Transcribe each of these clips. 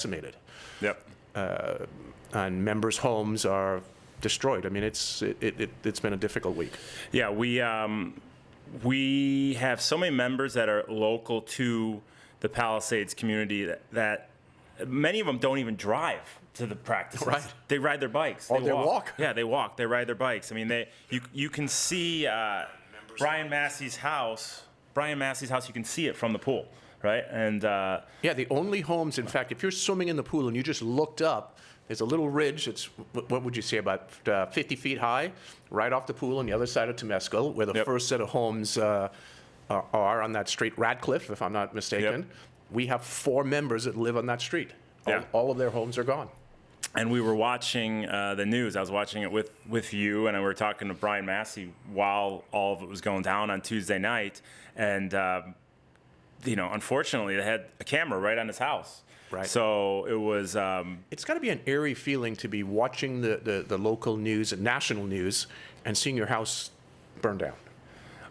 decimated. Yep. And members' homes are destroyed. I mean, it's been a difficult week. Yeah, we have so many members that are local to the Palisades community that many of them don't even drive to the practices. Right. They ride their bikes. They walk. Yeah, they walk. They ride their bikes. I mean, you can see Brian Massey's house. You can see it from the pool, right? And yeah, the only homes, in fact, if you're swimming in the pool and you just looked up, there's a little ridge. It's, what would you say, about 50 feet high, right off the pool on the other side of Temescal, where the first set of homes are on that street, Radcliffe, if I'm not mistaken. Yep. We have 4 members that live on that street. All of their homes are gone. And we were watching the news. I was watching it with you, and we were talking to Brian Massey while all of it was going down on Tuesday night. And, unfortunately, they had a camera right on his house. Right. So it was. It's got to be an eerie feeling to be watching the local news and national news and seeing your house burn down.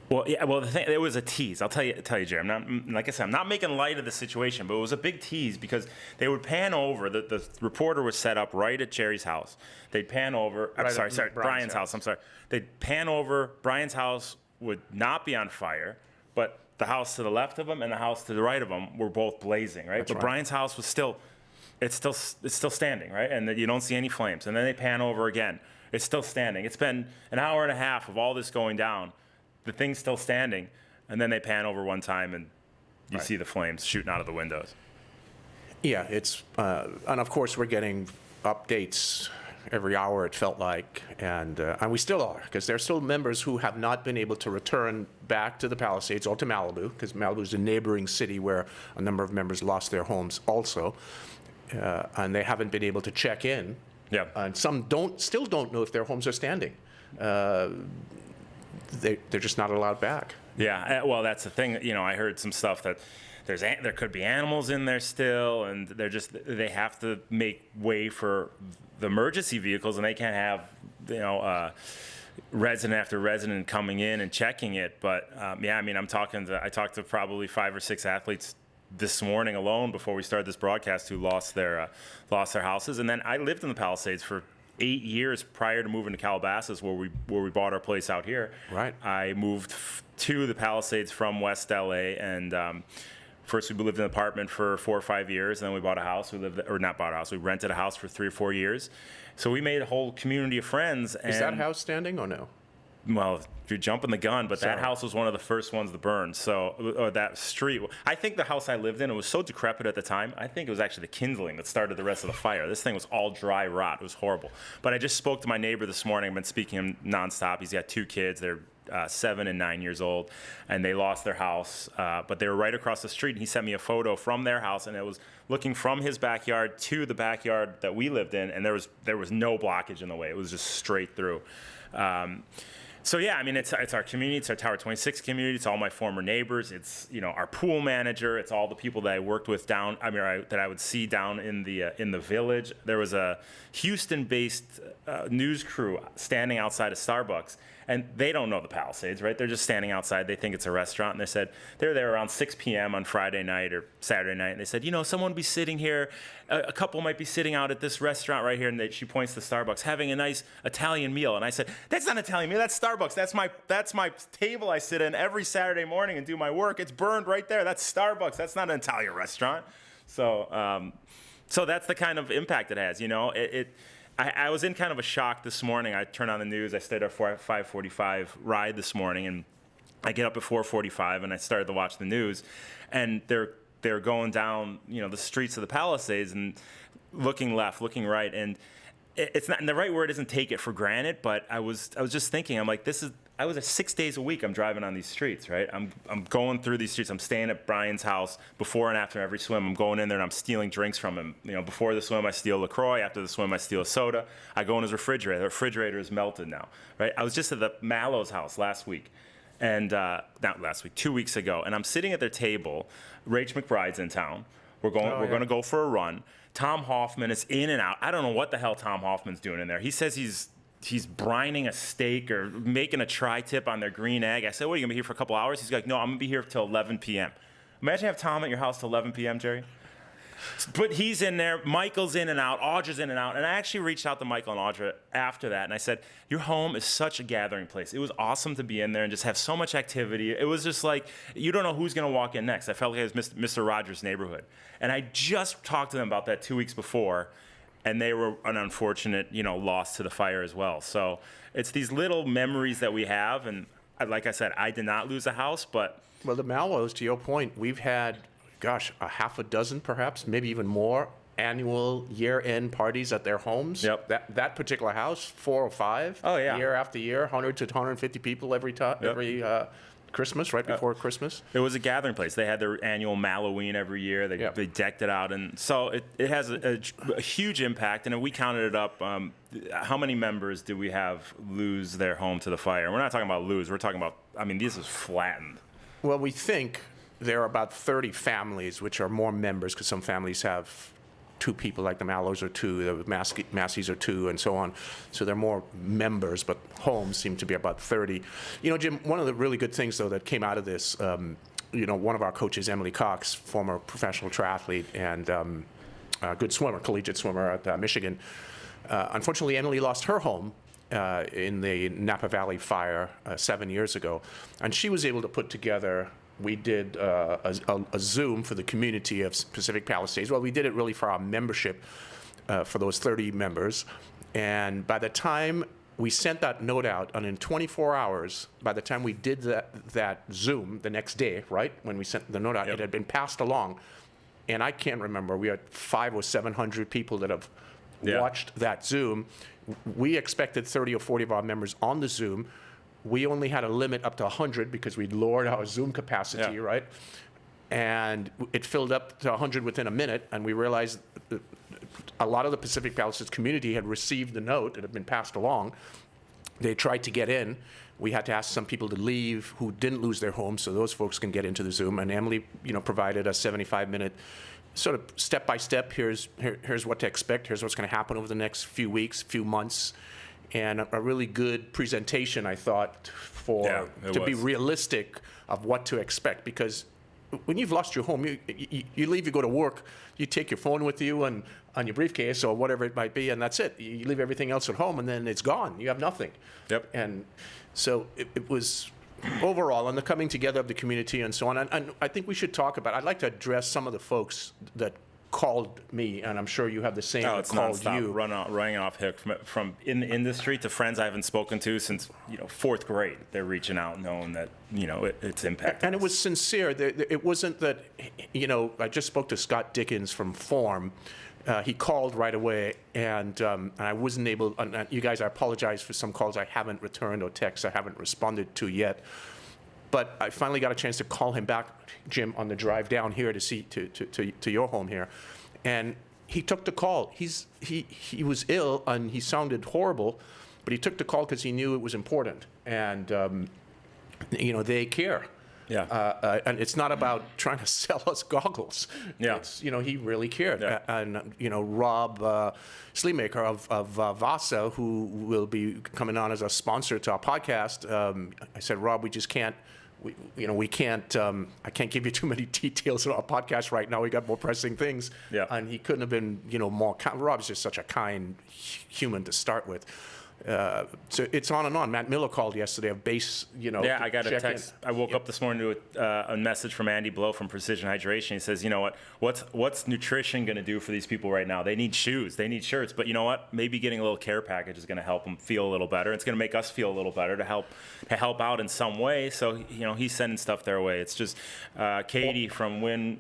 Well, yeah. Well, the thing, it was a tease. I'll tell you, Jerry. I'm not, like I said, I'm not making light of the situation, but it was a big tease because they would pan over. The reporter was set up right at Jerry's house. They'd pan over. I'm sorry, Brian's house. I'm sorry. They'd pan over. Brian's house would not be on fire, but the house to the left of him and the house to the right of him were both blazing, right? But Brian's house was still standing, right? And you don't see any flames. And then they pan over again. It's still standing. It's been an hour and a half of all this going down. The thing's still standing. And then they pan over one time and you see the flames shooting out of the windows. Yeah, it's, and of course we're getting updates every hour, it felt like, and we still are, because there are still members who have not been able to return back to the Palisades or to Malibu, because Malibu is a neighboring city where a number of members lost their homes also, and they haven't been able to check in. Yeah. And some still don't know if their homes are standing. They're just not allowed back. Yeah, well, that's the thing. I heard some stuff that there could be animals in there still, and they have to make way for the emergency vehicles, and they can't have resident after resident coming in and checking it. But I talked to probably 5 or 6 athletes this morning alone before we started this broadcast who lost their houses, and then I lived in the Palisades for 8 years prior to moving to Calabasas, where we bought our place out here. Right. I moved to the Palisades from West LA, and first we lived in an apartment for 4 or 5 years, and then we bought a house. We rented a house for 3 or 4 years. So we made a whole community of friends. Is that house standing or no? Well, you're jumping the gun, but Sorry. that house was one of the first ones to burn. So that street, I think the house I lived in, it was so decrepit at the time. I think it was actually the kindling that started the rest of the fire. This thing was all dry rot. It was horrible. But I just spoke to my neighbor this morning. I've been speaking to him nonstop. He's got 2 kids. They're 7 and 9 years old, and they lost their house. But they were right across the street, and he sent me a photo from their house, and it was looking from his backyard to the backyard that we lived in, and there was no blockage in the way. It was just straight through. So yeah, I mean, it's our community, it's our Tower 26 community, it's all my former neighbors, it's our pool manager, it's all the people that I worked with that I would see down in the village. There was a Houston-based news crew standing outside of Starbucks, and they don't know the Palisades, right? They're just standing outside. They think it's a restaurant, and they said they're there around 6 p.m. on Friday night or Saturday night, and they said, someone be sitting here, a couple might be sitting out at this restaurant right here, and she points to Starbucks, having a nice Italian meal, and I said, that's not an Italian meal, that's Starbucks. That's my table I sit in every Saturday morning and do my work. It's burned right there. That's Starbucks. That's not an Italian restaurant. So that's the kind of impact it has. I was in kind of a shock this morning. I turned on the news. I stayed at 5:45 ride this morning, and I get up at 4:45 and I started to watch the news, and they're going down the streets of the Palisades and looking left, looking right, and it's not, and the right word isn't take it for granted, but I was just thinking, I'm like, I was at 6 days a week I'm driving on these streets, right? I'm going through these streets. I'm staying at Brian's house before and after every swim. I'm going in there and I'm stealing drinks from him. Before the swim I steal LaCroix. After the swim I steal a soda. I go in his refrigerator. The refrigerator is melted now, right? I was just at the Mallow's house last week. And not last week, 2 weeks ago. And I'm sitting at their table. Rach McBride's in town. We're going to go for a run. Tom Hoffman is in and out. I don't know what the hell Tom Hoffman's doing in there. He says he's brining a steak or making a tri-tip on their green egg. I said, what, are you going to be here for a couple hours? He's like, no, I'm going to be here till 11 p.m. Imagine have Tom at your house till 11 p.m., Jerry. But he's in there. Michael's in and out. Audra's in and out. And I actually reached out to Michael and Audra after that, and I said, your home is such a gathering place. It was awesome to be in there and just have so much activity. It was just like, you don't know who's going to walk in next. I felt like it was Mr. Rogers' neighborhood. And I just talked to them about that 2 weeks before, and they were an unfortunate, loss to the fire as well. So it's these little memories that we have. And like I said, I did not lose a house, but... Well, the Mallows, to your point, we've had, a half a dozen perhaps, maybe even more, annual year-end parties at their homes. Yep. That particular house, 4 or 5. Oh, yeah. Year after year, 100 to 150 people every Christmas, right before Christmas. It was a gathering place. They had their annual Halloween every year. They decked it out. And so it has a huge impact. And if we counted it up, how many members do we have lose their home to the fire? We're not talking about lose. We're talking about, this is flattened. Well, we think there are about 30 families, which are more members, because some families have 2 people, like the Mallows are 2, the Masseys are 2, and so on. So they're more members, but homes seem to be about 30. Jim, one of the really good things, though, that came out of this, one of our coaches, Emily Cox, former professional triathlete and good swimmer, collegiate swimmer at Michigan. Unfortunately, Emily lost her home in the Napa Valley fire 7 years ago, and she was able to put together. We did a Zoom for the community of Pacific Palisades. Well, we did it really for our membership, for those 30 members. And by the time we sent that note out, and in 24 hours, by the time we did that Zoom the next day, right, when we sent the note out, It had been passed along. And I can't remember, we had 500 or 700 people that have watched that Zoom. We expected 30 or 40 of our members on the Zoom. We only had a limit up to 100 because we'd lowered our Zoom capacity, right? And it filled up to 100 within a minute, and we realized that a lot of the Pacific Palisades community had received the note. It had been passed along. They tried to get in. We had to ask some people to leave who didn't lose their homes, so those folks can get into the Zoom. And Emily, provided a 75-minute sort of step-by-step, here's what to expect, here's what's going to happen over the next few weeks, few months. And a really good presentation, I thought, to be realistic of what to expect. Because when you've lost your home, you leave, you go to work, you take your phone with you and on your briefcase or whatever it might be, and that's it. You leave everything else at home, and then it's gone. You have nothing. Yep. And so it was overall on the coming together of the community and so on. And I think we should talk about. I'd like to address some of the folks that called me, and I'm sure you have the same. Oh, it's called nonstop, you. running off hook from in the industry to friends I haven't spoken to since 4th grade. They're reaching out, knowing that it's impacted. And it was sincere. It wasn't that I just spoke to Scott Dickens from Form. He called right away, and I wasn't able. And you guys, I apologize for some calls I haven't returned or texts I haven't responded to yet. But I finally got a chance to call him back, Jim, on the drive down here to see to your home here, and he took the call. He was ill and he sounded horrible, but he took the call because he knew it was important, and they care. Yeah. And it's not about trying to sell us goggles. Yeah. It's, he really cared. Yeah. And Rob Sleemaker of Vasa, who will be coming on as a sponsor to our podcast, I said, Rob, we just can't. We can't. I can't give you too many details on our podcast right now. We got more pressing things. Yeah. And he couldn't have been, more. Rob's just such a kind human to start with. So it's on and on. Matt Miller called yesterday of base, Yeah, I got a text. I woke up this morning to a message from Andy Blow from Precision Hydration. He says, what's nutrition going to do for these people right now? They need shoes, they need shirts, but you know what? Maybe getting a little care package is going to help them feel a little better. It's going to make us feel a little better to help out in some way. So he's sending stuff their way. It's just Katie from Win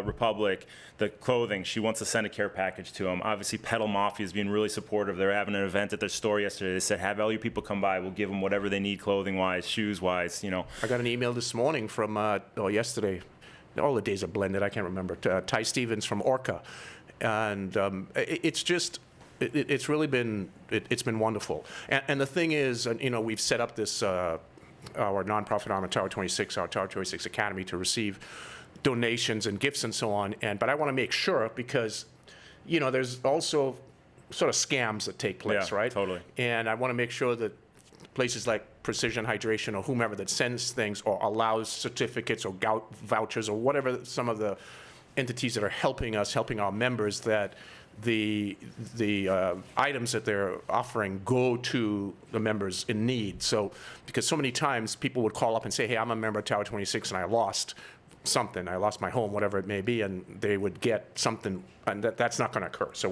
Republic, the clothing. She wants to send a care package to them. Obviously, Pedal Mafia is being really supportive. They're having an event at their store yesterday. They said, have all your people come by. We'll give them whatever they need, clothing-wise, shoes-wise. I got an email this morning from yesterday. All the days are blended. I can't remember. Ty Stevens from Orca, and it's just. It's really been it's been wonderful. And the thing is, we've set up this our nonprofit arm at Tower 26, our Tower 26 Academy, to receive donations and gifts and so on. But I want to make sure, because there's also sort of scams that take place, right? Totally. And I want to make sure that places like Precision Hydration or whomever that sends things or allows certificates or vouchers or whatever some of the entities that are helping us, helping our members, that the items that they're offering go to the members in need. So, because so many times people would call up and say, hey, I'm a member of Tower 26 and I lost something. I lost my home, whatever it may be, and they would get something, and that's not going to occur. So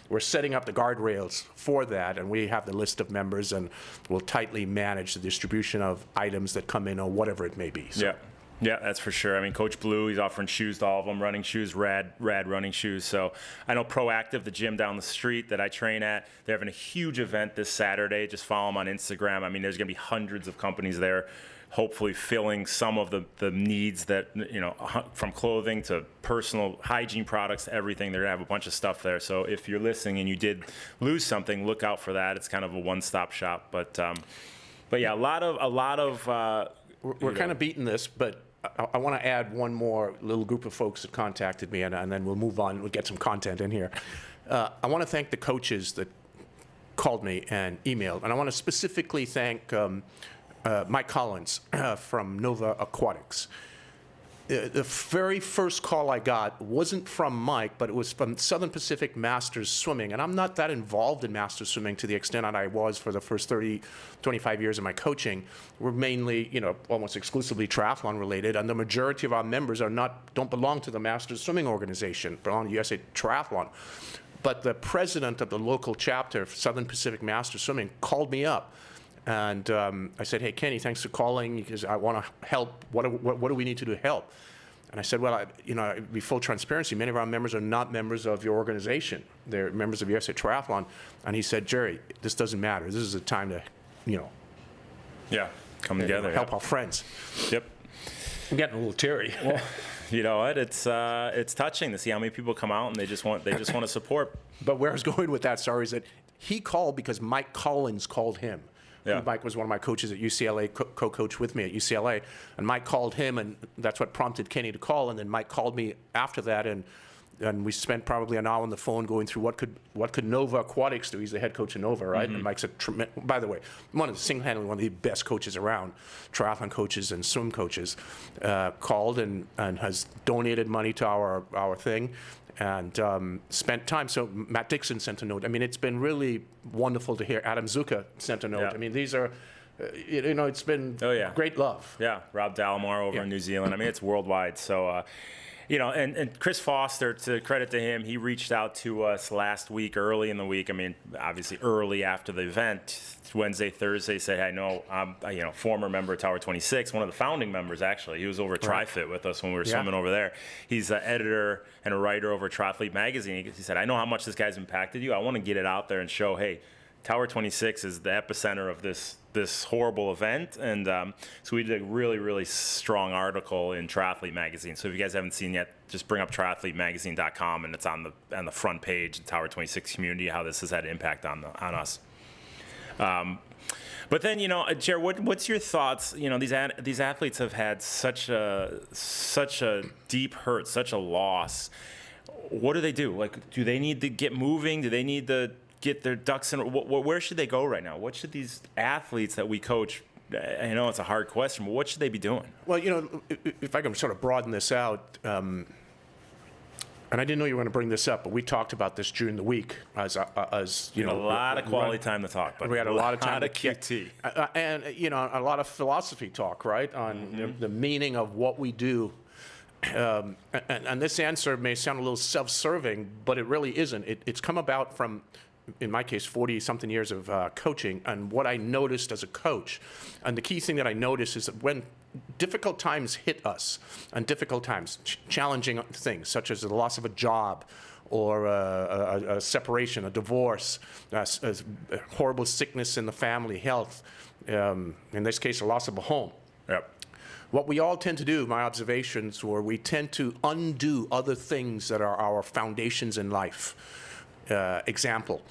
we're setting up the guardrails for that, and we have the list of members, and we'll tightly manage the distribution of items that come in or whatever it may be. So. Yeah, that's for sure. I mean, Coach Blue, he's offering shoes to all of them, running shoes, rad running shoes. So I know Proactive, the gym down the street that I train at, they're having a huge event this Saturday. Just follow them on Instagram. I mean, there's going to be hundreds of companies there, hopefully filling some of the needs that, from clothing to personal hygiene products to everything. They're going to have a bunch of stuff there. So if you're listening and you did lose something, look out for that. It's kind of a one-stop shop. But yeah, a lot of we're kind of beating this, but I want to add one more little group of folks that contacted me, and then we'll move on. We'll get some content in here. I want to thank the coaches that called me and emailed, and I want to specifically thank Mike Collins from Nova Aquatics. The very first call I got wasn't from Mike, but it was from Southern Pacific Masters Swimming. And I'm not that involved in Masters Swimming to the extent that I was for the first 30, 25 years of my coaching. We're mainly, almost exclusively triathlon related. And the majority of our members don't belong to the Masters Swimming organization, belong to USA Triathlon. But the president of the local chapter of Southern Pacific Masters Swimming called me up. And I said, hey, Kenny, thanks for calling because I want to help. What do we need to do to help? And I said, well, be full transparency. Many of our members are not members of your organization. They're members of USA Triathlon. And he said, Gerry, this doesn't matter. This is a time to, come together. Help our friends. Yep. I'm getting a little teary. Well, you know what? It's touching to see how many people come out and they just want to support. But where I was going with that, sorry, is that he called because Mike Collins called him. Yeah. Mike was one of my coaches at UCLA, co-coached with me at UCLA, and Mike called him, and that's what prompted Kenny to call. And then Mike called me after that, and we spent probably an hour on the phone going through what could Nova Aquatics do. He's the head coach of Nova, right? Mm-hmm. And Mike's by the way, single-handedly one of the best coaches around, triathlon coaches and swim coaches. Called and has donated money to our thing. And spent time. So Matt Dixon sent a note. I mean, it's been really wonderful to hear. Adam Zucker sent a note. Yeah. I mean, these are, it's been great love. Yeah, Rob Dallimore over in New Zealand. I mean, it's worldwide. So, and Chris Foster, to credit to him, he reached out to us last week, early in the week. I mean, obviously early after the event, Wednesday, Thursday, said, hey, I know I'm, former member of Tower 26, one of the founding members, actually. He was over at TriFit with us when we were swimming over there. He's an editor and a writer over at Triathlete Magazine. He said, I know how much this guy's impacted you. I want to get it out there and show, hey, Tower 26 is the epicenter of this horrible event. And so we did a really, really strong article in Triathlete Magazine. So if you guys haven't seen yet, just bring up triathletemagazine.com, and it's on the front page, the Tower 26 community, how this has had an impact on us. But then, Gerry, what's your thoughts? These athletes have had such a deep hurt, such a loss. What do they do? Like, do they need to get moving? Do they need to get their ducks in? Where should they go right now? What should these athletes that we coach? I know it's a hard question, but what should they be doing? Well, if I can sort of broaden this out. And I didn't know you were going to bring this up, but we talked about this during the week as a lot of quality time to talk. But we had a lot of time to QT, and a lot of philosophy talk, right, on the meaning of what we do. And this answer may sound a little self-serving, but it really isn't. It's come about from, in my case, 40-something years of coaching, and what I noticed as a coach. And the key thing that I noticed is that when difficult times hit us, and difficult times, challenging things, such as the loss of a job, or a separation, a divorce, a horrible sickness in the family, health, in this case, a loss of a home. Yep. What we all tend to do, my observations were, we tend to undo other things that are our foundations in life. Example,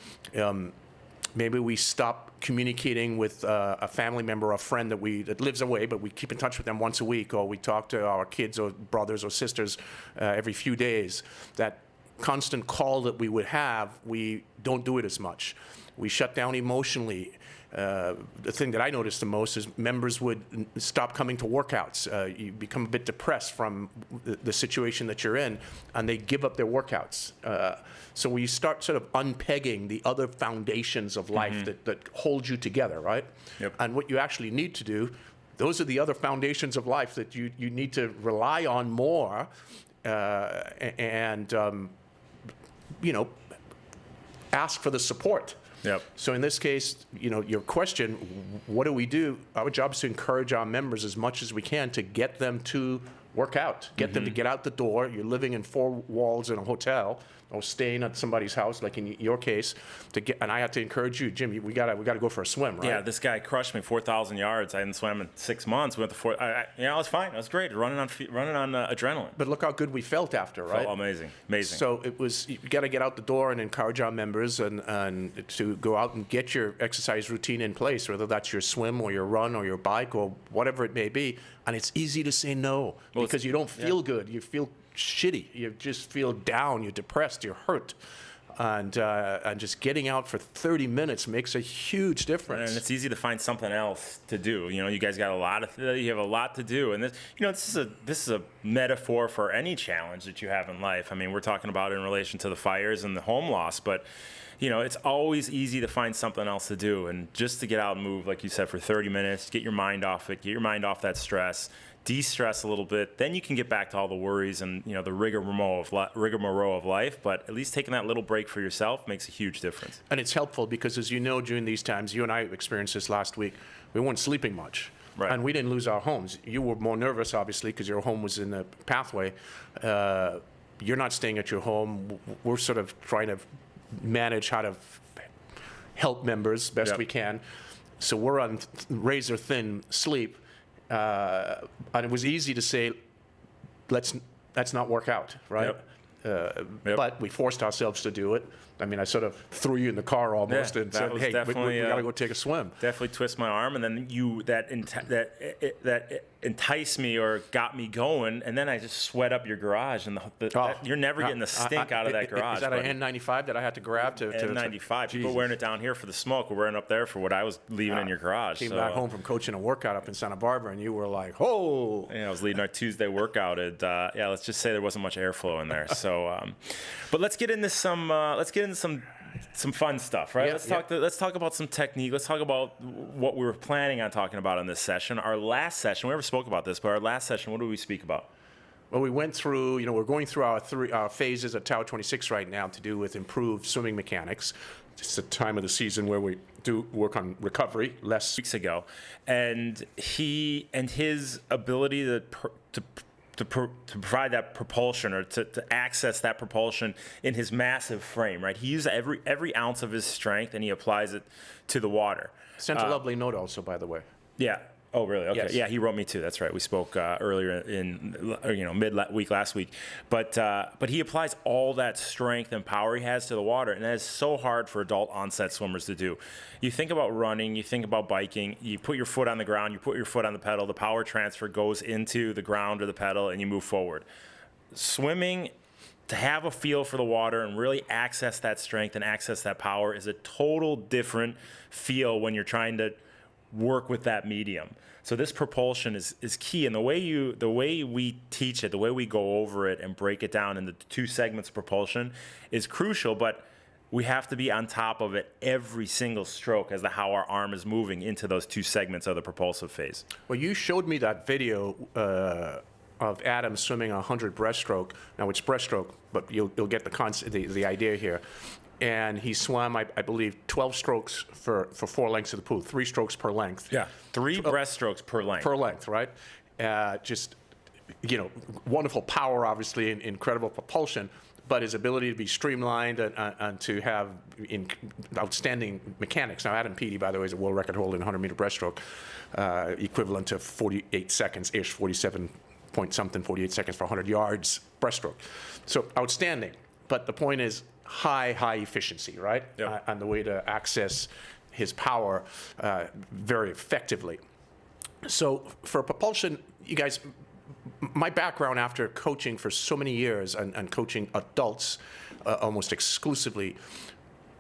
maybe we stop communicating with a family member or a friend that lives away, but we keep in touch with them once a week, or we talk to our kids or brothers or sisters every few days. That constant call that we would have, we don't do it as much. We shut down emotionally. The thing that I noticed the most is members would stop coming to workouts. You become a bit depressed from the situation that you're in, and they give up their workouts. So we start sort of unpegging the other foundations of life that hold you together, right? Yep. And what you actually need to do, those are the other foundations of life that you need to rely on more, and ask for the support. Yep. So in this case, your question, what do we do? Our job is to encourage our members as much as we can to get them to work out, get them to get out the door. You're living in four walls in a hotel or staying at somebody's house, like in your case, and I have to encourage you, Jim, we gotta go for a swim, right? Yeah, this guy crushed me, 4,000 yards. I hadn't swam in 6 months. We went to I was fine. I was great, running on adrenaline. But look how good we felt after, right? Felt amazing. So you got to get out the door and encourage our members and to go out and get your exercise routine in place, whether that's your swim or your run or your bike or whatever it may be. And it's easy to say no because you don't feel good. You feel shitty. You just feel down. You're depressed. You're hurt. And just getting out for 30 minutes makes a huge difference. And it's easy to find something else to do. You guys got you have a lot to do, and this is a metaphor for any challenge that you have in life. I mean, we're talking about it in relation to the fires and the home loss, but it's always easy to find something else to do, and just to get out and move, like you said, for 30 minutes, get your mind off it, get your mind off that stress. De-stress a little bit, then you can get back to all the worries and the rigmarole of life. But at least taking that little break for yourself makes a huge difference. And it's helpful because, as you know, during these times, you and I experienced this last week. We weren't sleeping much, right. And we didn't lose our homes. You were more nervous, obviously, because your home was in the pathway. You're not staying at your home. We're sort of trying to manage how to help members best we can. So we're on razor thin sleep. And it was easy to say, let's not work out, right? Yep. But we forced ourselves to do it. I mean, I sort of threw you in the car almost and said, hey, we got to go take a swim. Definitely twist my arm, and then that enticed me or got me going, and then I just sweat up your garage, and you're never getting the stink out of that garage. Is that an N95 that I had to grab to N95. People wearing it down here for the smoke. We're wearing it up there for what I was leaving in your garage. Came back home from coaching a workout up in Santa Barbara, and you were like, oh. I was leading our Tuesday workout, and let's just say there wasn't much airflow in there. So, but let's get into some fun stuff, right? Let's talk about some technique. Let's talk about what we were planning on talking about in this session. Our last session, we never spoke about this, but our last session, what did we speak about? Well, we went through, we're going through our phases at Tower 26 right now to do with improved swimming mechanics. It's the time of the season where we do work on recovery, less weeks ago. And his ability to provide that propulsion or to access that propulsion in his massive frame, right? He uses every ounce of his strength and he applies it to the water. Sent a lovely note also, by the way. Yeah. Oh, really? Okay. Yes. Yeah, he wrote me too. That's right. We spoke earlier in mid-week last week. But he applies all that strength and power he has to the water, and that is so hard for adult onset swimmers to do. You think about running, you think about biking, you put your foot on the ground, you put your foot on the pedal, the power transfer goes into the ground or the pedal, and you move forward. Swimming, to have a feel for the water and really access that strength and access that power is a total different feel when you're trying to work with that medium. So this propulsion is key, and the way we teach it, the way we go over it and break it down into two segments of propulsion is crucial, but we have to be on top of it every single stroke as to how our arm is moving into those two segments of the propulsive phase. Well, you showed me that video of Adam swimming 100 breaststroke. Now it's breaststroke, but you'll get the idea here. And he swam, I believe, 12 strokes for 4 lengths of the pool, 3 strokes per length. Yeah, 3 breaststrokes per length. Per length, right? Just, wonderful power, obviously, and incredible propulsion, but his ability to be streamlined and to have outstanding mechanics. Now, Adam Peaty, by the way, is a world record holder in 100-meter breaststroke, equivalent to 48 seconds-ish, 47 point something, 48 seconds for 100 yards breaststroke. So outstanding. But the point is, high efficiency, right? Yep. And the way to access his power very effectively. So for propulsion, you guys, my background after coaching for so many years and coaching adults almost exclusively,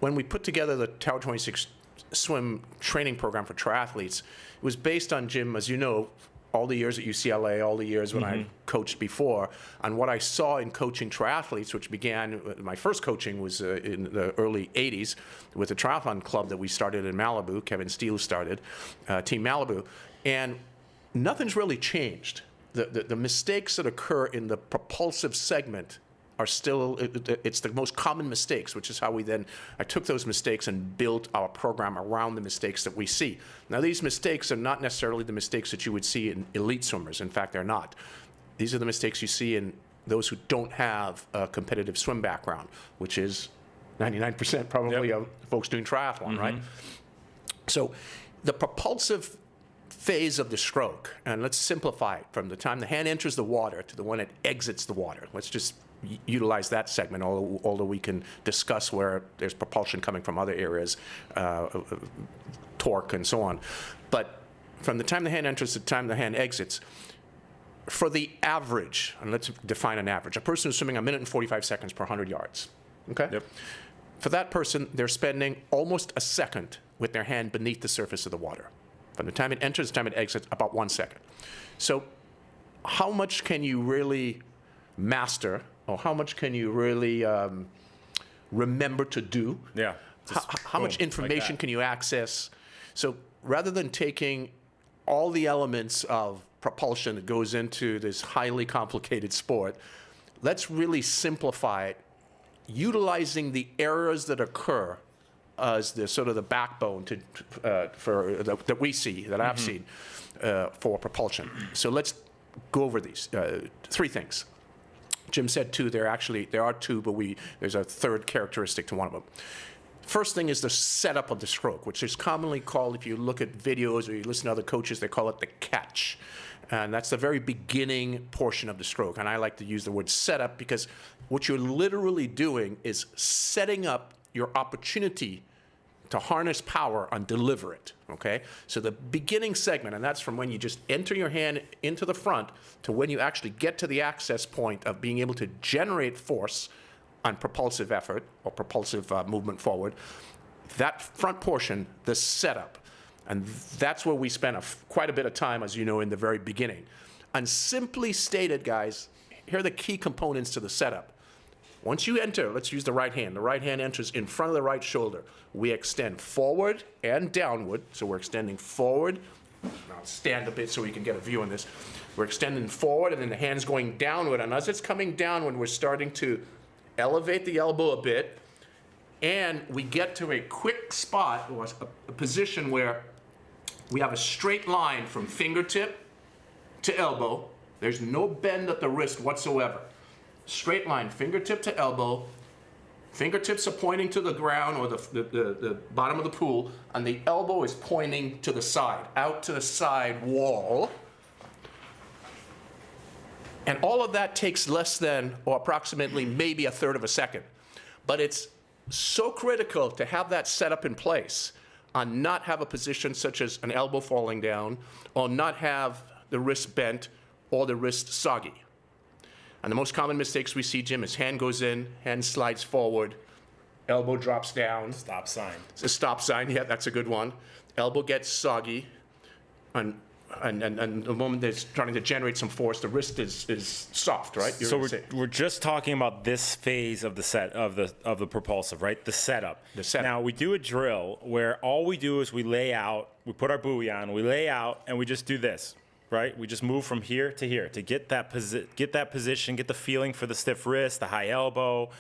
when we put together the Tower 26 swim training program for triathletes, it was based on, Jim, as you know, all the years at UCLA, all the years when I coached before, on what I saw in coaching triathletes, which began, my first coaching was in the early 80s with a triathlon club that we started in Malibu. Kevin Steele started, Team Malibu. And nothing's really changed. The mistakes that occur in the propulsive segment are still, it's the most common mistakes, which is how I took those mistakes and built our program around the mistakes that we see. Now, these mistakes are not necessarily the mistakes that you would see in elite swimmers. In fact, they're not. These are the mistakes you see in those who don't have a competitive swim background, which is 99% probably of folks doing triathlon, right? So the propulsive phase of the stroke, and let's simplify it, from the time the hand enters the water to the one it exits the water. Let's just utilize that segment, although we can discuss where there's propulsion coming from other areas, torque and so on. But from the time the hand enters to the time the hand exits, for the average, and let's define an average, a person who's swimming 1 minute and 45 seconds per 100 yards, okay? Yep. For that person, they're spending almost a second with their hand beneath the surface of the water. From the time it enters to the time it exits, about 1 second. So how much can you really master, or how much can you really remember to do? Yeah. How much information can you access? So rather than taking all the elements of propulsion that goes into this highly complicated sport, let's really simplify it, utilizing the errors that occur as the sort of the backbone that we see, that I've seen for propulsion. So let's go over these 3 things. Jim said 2. There are 2, but there's a third characteristic to one of them. First thing is the setup of the stroke, which is commonly called, if you look at videos or you listen to other coaches, they call it the catch. And that's the very beginning portion of the stroke. And I like to use the word setup because what you're literally doing is setting up your opportunity to harness power and deliver it, okay? So the beginning segment, and that's from when you just enter your hand into the front to when you actually get to the access point of being able to generate force on propulsive effort or propulsive movement forward, that front portion, the setup, and that's where we spent quite a bit of time, as you know, in the very beginning. And simply stated, guys, here are the key components to the setup. Once you enter, let's use the right hand. The right hand enters in front of the right shoulder. We extend forward and downward. So we're extending forward. I'll stand a bit so we can get a view on this. We're extending forward, and then the hand's going downward. And as it's coming downward, we're starting to elevate the elbow a bit. And we get to a quick spot, or a position where we have a straight line from fingertip to elbow. There's no bend at the wrist whatsoever. Straight line, fingertip to elbow. Fingertips are pointing to the ground or the bottom of the pool, and the elbow is pointing to the side, out to the side wall. And all of that takes less than, or approximately maybe a third of a second. But it's so critical to have that set up in place and not have a position such as an elbow falling down, or not have the wrist bent or the wrist soggy. And the most common mistakes we see, Jim, is hand goes in, hand slides forward, elbow drops down. Stop sign. It's a stop sign, yeah, that's a good one. Elbow gets soggy, and the moment it's trying to generate some force, the wrist is soft, right? So we're just talking about this phase of the propulsive, right? The setup. The setup. Now we do a drill where all we do is we lay out, we put our buoy on, we lay out, and we just do this. Right? We just move from here to get that position, get the feeling for the stiff wrist, the high elbow.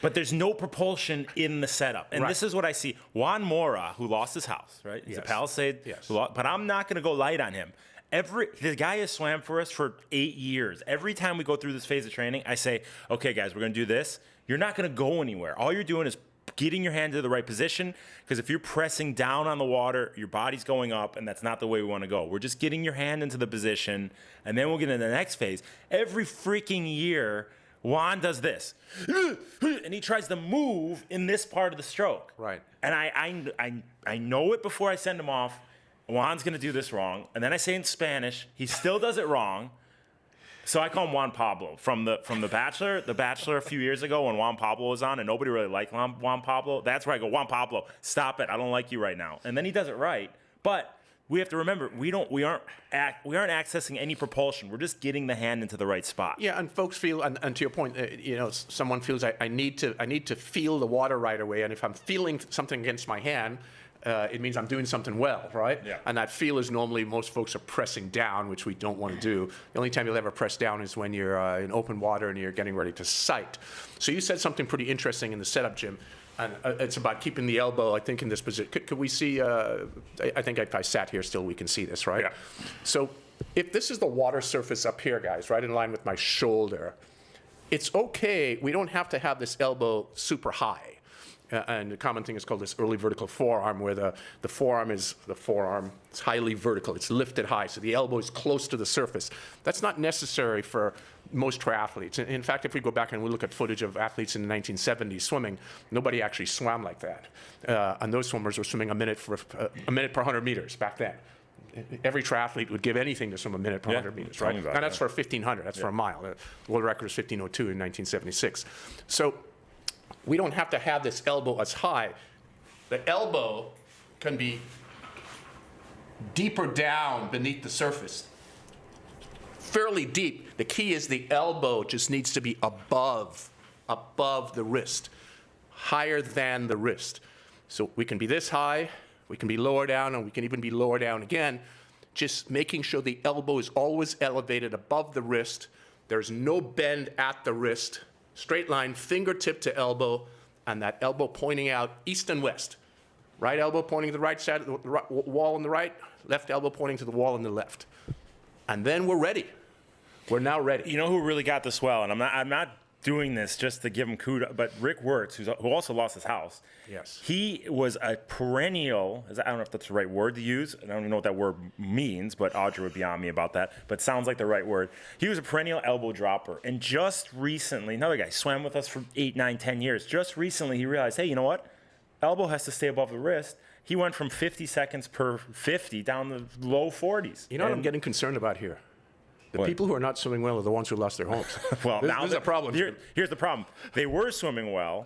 But there's no propulsion in the setup. And this is what I see. Juan Mora, who lost his house, right? He's a Palisade. Yes. But I'm not going to go light on him. The guy has swam for us for 8 years. Every time we go through this phase of training, I say, okay, guys, we're going to do this. You're not going to go anywhere. All you're doing is getting your hand to the right position, because if you're pressing down on the water, your body's going up, and that's not the way we want to go. We're just getting your hand into the position, and then we'll get into the next phase. Every freaking year, Juan does this, and he tries to move in this part of the stroke. Right. And I know it before I send him off. Juan's going to do this wrong, and then I say in Spanish, he still does it wrong. So I call him Juan Pablo from the Bachelor. The Bachelor a few years ago when Juan Pablo was on and nobody really liked Juan Pablo. That's where I go, Juan Pablo, stop it. I don't like you right now. And then he does it right. But we have to remember we aren't accessing any propulsion. We're just getting the hand into the right spot. Yeah, and folks feel, and to your point, someone feels I need to feel the water right away, and if I'm feeling something against my hand, it means I'm doing something well, right? Yeah. And that feel is normally most folks are pressing down, which we don't want to do. The only time you'll ever press down is when you're in open water and you're getting ready to sight. So you said something pretty interesting in the setup, Jim, and it's about keeping the elbow, I think, in this position. Could we see, I think if I sat here still, we can see this, right? Yeah. So if this is the water surface up here, guys, right in line with my shoulder, it's okay. We don't have to have this elbow super high. And the common thing is called this early vertical forearm, where the forearm is it's highly vertical. It's lifted high, so the elbow is close to the surface. That's not necessary for most triathletes. In fact, if we go back and we look at footage of athletes in the 1970s swimming, nobody actually swam like that. And those swimmers were swimming a minute per 100 meters back then. Every triathlete would give anything to swim a minute per 100 meters, right? And that's for 1,500. That's for a mile. The world record is 15:02 in 1976. So we don't have to have this elbow as high. The elbow can be deeper down beneath the surface, fairly deep. The key is the elbow just needs to be above the wrist, higher than the wrist. So we can be this high, we can be lower down, and we can even be lower down again, just making sure the elbow is always elevated above the wrist. There's no bend at the wrist. Straight line, fingertip to elbow, and that elbow pointing out east and west. Right elbow pointing to the right side of the wall on the right, left elbow pointing to the wall on the left. And then we're ready. We're now ready. You know who really got this well, and I'm not doing this just to give him kudos, but Rick Wirtz, who also lost his house. Yes. He was a perennial, I don't know if that's the right word to use. I don't even know what that word means, but Audrey would be on me about that, but sounds like the right word. He was a perennial elbow dropper. And just recently, another guy swam with us for 8, 9, 10 years. Just recently, he realized, hey, you know what? Elbow has to stay above the wrist. He went from 50 seconds per 50 down to low 40s. You know what I'm getting concerned about here? The people who are not swimming well are the ones who lost their homes. Well, this now is a problem. Here's the problem. They were swimming well,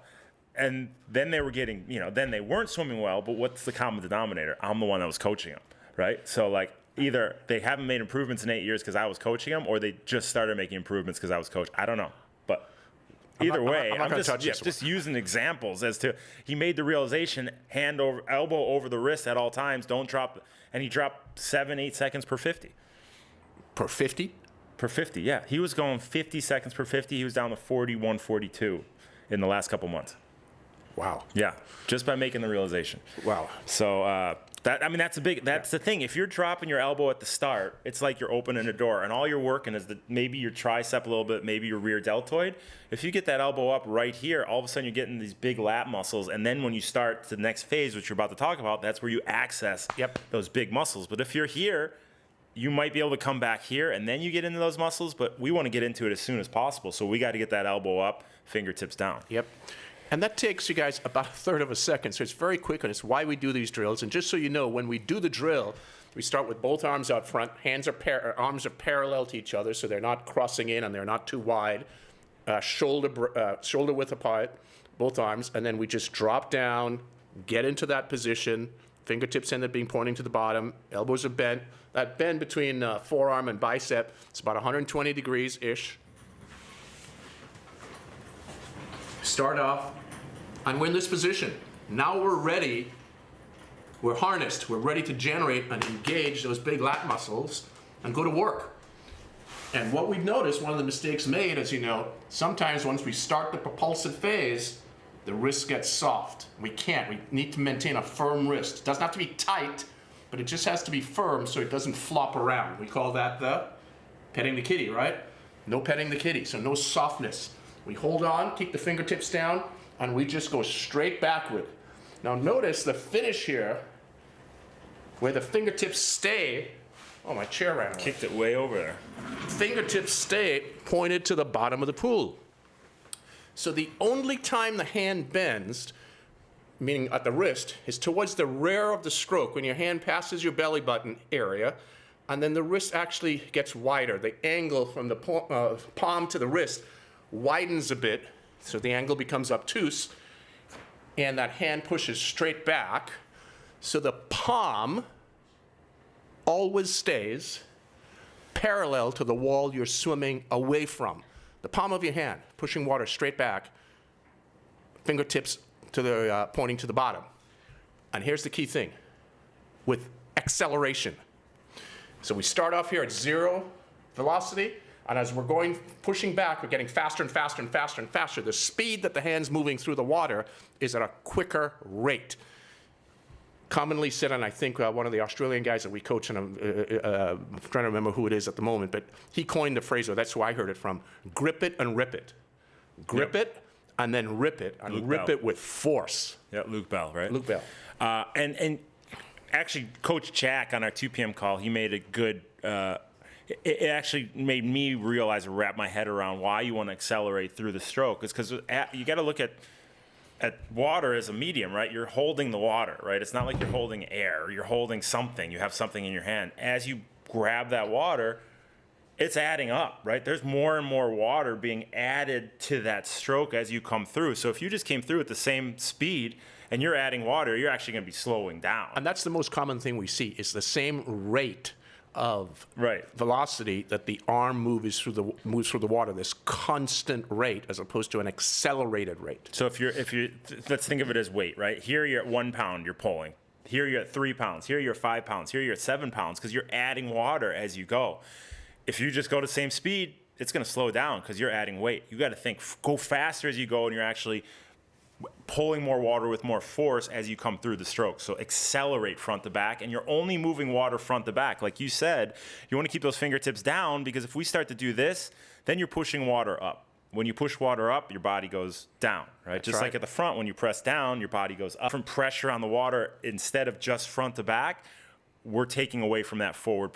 and then they were getting, then they weren't swimming well, but what's the common denominator? I'm the one that was coaching them, right? So, like, either they haven't made improvements in 8 years because I was coaching them, or they just started making improvements because I was coaching. I don't know. But either way, I'm just using examples as to he made the realization, elbow over the wrist at all times, don't drop, and he dropped 7, 8 seconds per 50. Per 50? Per 50, yeah. He was going 50 seconds per 50. He was down to 41, 42 in the last couple months. Wow. Yeah, just by making the realization. Wow. So that's the thing. If you're dropping your elbow at the start, it's like you're opening a door, and all you're working is maybe your tricep a little bit, maybe your rear deltoid. If you get that elbow up right here, all of a sudden you're getting these big lat muscles, and then when you start the next phase, which you're about to talk about, that's where you access those big muscles. But if you're here, you might be able to come back here, and then you get into those muscles, but we want to get into it as soon as possible. So we got to get that elbow up, fingertips down. Yep. And that takes you guys about a third of a second, so it's very quick, and it's why we do these drills. And just so you know, when we do the drill, we start with both arms out front, arms are parallel to each other, so they're not crossing in and they're not too wide, shoulder width apart, both arms, and then we just drop down, get into that position, fingertips end up being pointing to the bottom, elbows are bent. That bend between forearm and bicep, it's about 120 degrees-ish. Start off, and we're in this position. Now we're ready, we're harnessed, we're ready to generate and engage those big lat muscles and go to work. And what we've noticed, one of the mistakes made, as you know, sometimes once we start the propulsive phase, the wrist gets soft. We can't, we need to maintain a firm wrist. It doesn't have to be tight, but it just has to be firm so it doesn't flop around. We call that the petting the kitty, right? No petting the kitty, so no softness. We hold on, keep the fingertips down, and we just go straight backward. Now notice the finish here, where the fingertips stay. Oh, my chair ran away. Kicked it way over there. Fingertips stay pointed to the bottom of the pool. So the only time the hand bends, meaning at the wrist, is towards the rear of the stroke. When your hand passes your belly button area, and then the wrist actually gets wider. The angle from the palm to the wrist widens a bit, so the angle becomes obtuse, and that hand pushes straight back, so the palm always stays parallel to the wall you're swimming away from. The palm of your hand, pushing water straight back, fingertips to the pointing to the bottom. And here's the key thing, with acceleration. So we start off here at 0 velocity, and as we're pushing back, we're getting faster and faster and faster and faster. The speed that the hand's moving through the water is at a quicker rate. Commonly said, and I think one of the Australian guys that we coach, and I'm trying to remember who it is at the moment, but he coined the phrase, or that's who I heard it from, grip it and rip it. Grip it and then rip it, and Luke rip Bell. it with force. Yeah, Luke Bell, right? Luke Bell. And actually, Coach Jack on our 2 p.m. call, he made a good. It actually made me realize or wrap my head around why you want to accelerate through the stroke. It's because you got to look at water as a medium, right? You're holding the water, right? It's not like you're holding air. You're holding something. You have something in your hand. As you grab that water, it's adding up, right? There's more and more water being added to that stroke as you come through. So if you just came through at the same speed and you're adding water, you're actually going to be slowing down. And that's the most common thing we see, is the same rate of velocity that the arm moves through the water, this constant rate, as opposed to an accelerated rate. So if you let's think of it as weight, right? Here you're at 1 pound, you're pulling. Here you're at 3 pounds. Here you're at 5 pounds. Here you're at 7 pounds, because you're adding water as you go. If you just go the same speed, it's going to slow down because you're adding weight. You got to think, go faster as you go, and you're actually pulling more water with more force as you come through the stroke. So accelerate front to back, and you're only moving water front to back. Like you said, you want to keep those fingertips down, because if we start to do this, then you're pushing water up. When you push water up, your body goes down, right? That's just right. like at the front, when you press down, your body goes up. From pressure on the water, instead of just front to back, we're taking away from that forward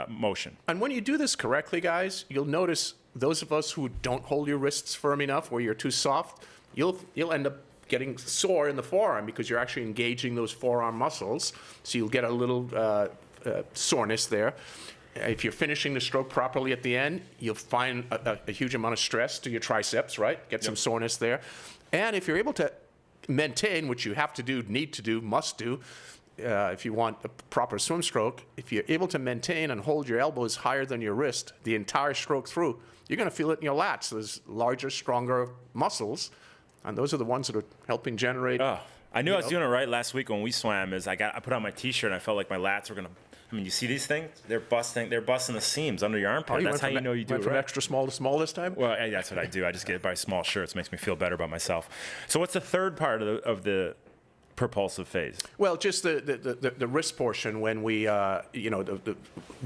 motion. And when you do this correctly, guys, you'll notice those of us who don't hold your wrists firm enough, where you're too soft, you'll end up getting sore in the forearm, because you're actually engaging those forearm muscles. So you'll get a little soreness there. If you're finishing the stroke properly at the end, you'll find a huge amount of stress to your triceps, right? Get some soreness there. And if you're able to maintain, which you have to do, need to do, must do, if you want a proper swim stroke, if you're able to maintain and hold your elbows higher than your wrist the entire stroke through, you're going to feel it in your lats. Those larger, stronger muscles, and those are the ones that are helping generate. I knew I was doing it right last week when we swam. I put on my T-shirt and I felt like my lats were going to. I mean, you see these things? They're busting the seams under your armpit. That's how you know you do it went from right. extra small to small this time? Well, that's what I do. I just get by small shirts. Makes me feel better about myself. So what's the third part of the propulsive phase? Well, just the wrist portion, when we,